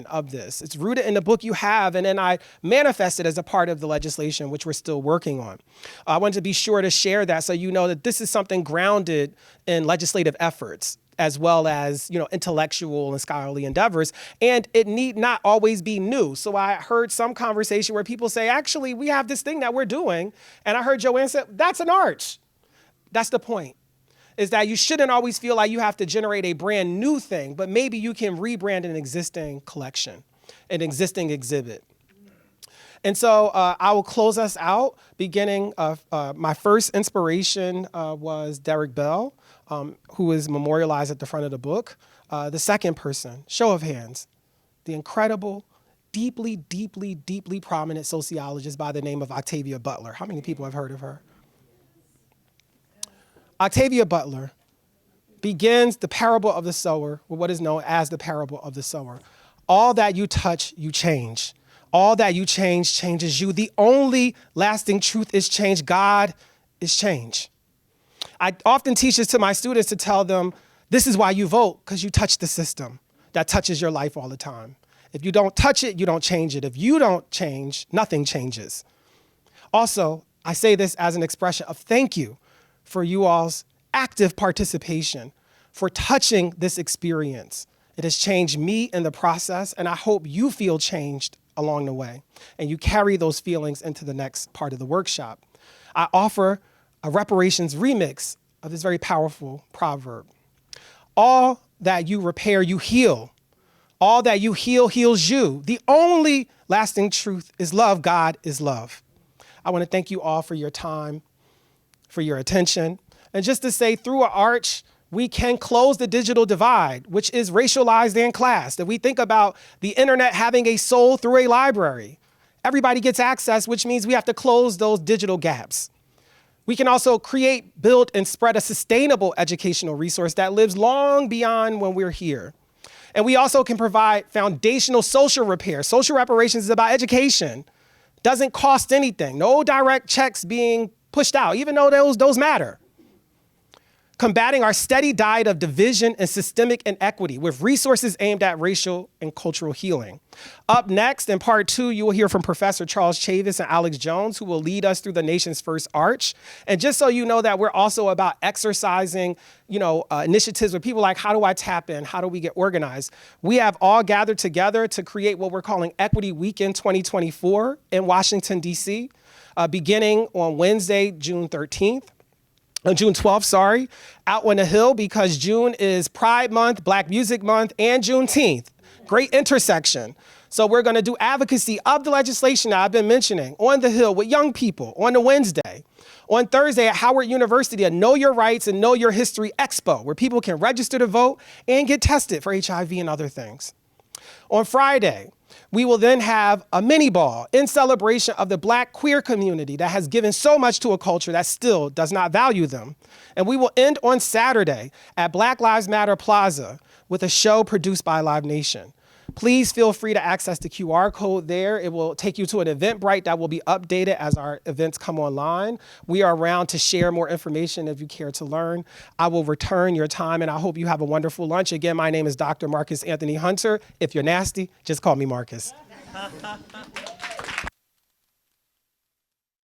of this. It's rooted in the book you have, and then I manifested as a part of the legislation, which we're still working on. I wanted to be sure to share that so you know that this is something grounded in legislative efforts, as well as, intellectual and scholarly endeavors. And it need not always be new. So I heard some conversation where people say, actually, we have this thing that we're doing. And I heard Joanne say, that's an arch. That's the point, is that you shouldn't always feel like you have to generate a brand new thing, but maybe you can rebrand an existing collection, an existing exhibit. And so I will close us out beginning my first inspiration was Derek Bell, who is memorialized at the front of the book. The second person, show of hands, the incredible, deeply, deeply, deeply prominent sociologist by the name of Octavia Butler. How many people have heard of her? Octavia Butler begins the parable of the sower with what is known as the parable of the sower. All that you touch, you change. All that you change changes you. The only lasting truth is change. God is change. I often teach this to my students to tell them, this is why you vote, because you touch the system that touches your life all the time. If you don't touch it, you don't change it. If you don't change, nothing changes. Also, I say this as an expression of thank you for you all's active participation, for touching this experience. It has changed me in the process, and I hope you feel changed along the way, and you carry those feelings into the next part of the workshop. I offer a reparations remix of this very powerful proverb. All that you repair, you heal. All that you heal, heals you. The only lasting truth is love. God is love. I want to thank you all for your time, for your attention. And just to say, through an arch, we can close the digital divide, which is racialized and classed. If we think about the internet having a soul through a library, everybody gets access, which means we have to close those digital gaps. We can also create, build, and spread a sustainable educational resource that lives long beyond when we're here. And we also can provide foundational social repair. Social reparations is about education. Doesn't cost anything. No direct checks being pushed out, even though those matter. Combating our steady diet of division and systemic inequity with resources aimed at racial and cultural healing. Up next, in part 2, you will hear from Professor Charles Chavis and Alex Jones, who will lead us through the nation's first arch. And just so you know that we're also about exercising, initiatives with people like, how do I tap in? How do we get organized? We have all gathered together to create what we're calling Equity Weekend 2024 in Washington, D.C., beginning on Wednesday, June 12th, out on the Hill, because June is Pride Month, Black Music Month, and Juneteenth. Great intersection. So we're going to do advocacy of the legislation that I've been mentioning on the Hill with young people on the Wednesday. On Thursday at Howard University, a Know Your Rights and Know Your History Expo, where people can register to vote and get tested for HIV and other things. On Friday, we will then have a mini ball in celebration of the Black queer community that has given so much to a culture that still does not value them. And we will end on Saturday at Black Lives Matter Plaza with a show produced by Live Nation. Please feel free to access the QR code there. It will take you to an Eventbrite that will be updated as our events come online. We are around to share more information if you care to learn. I will return your time, and I hope you have a wonderful lunch. Again, my name is Dr. Marcus Anthony Hunter. If you're nasty, just call me Marcus.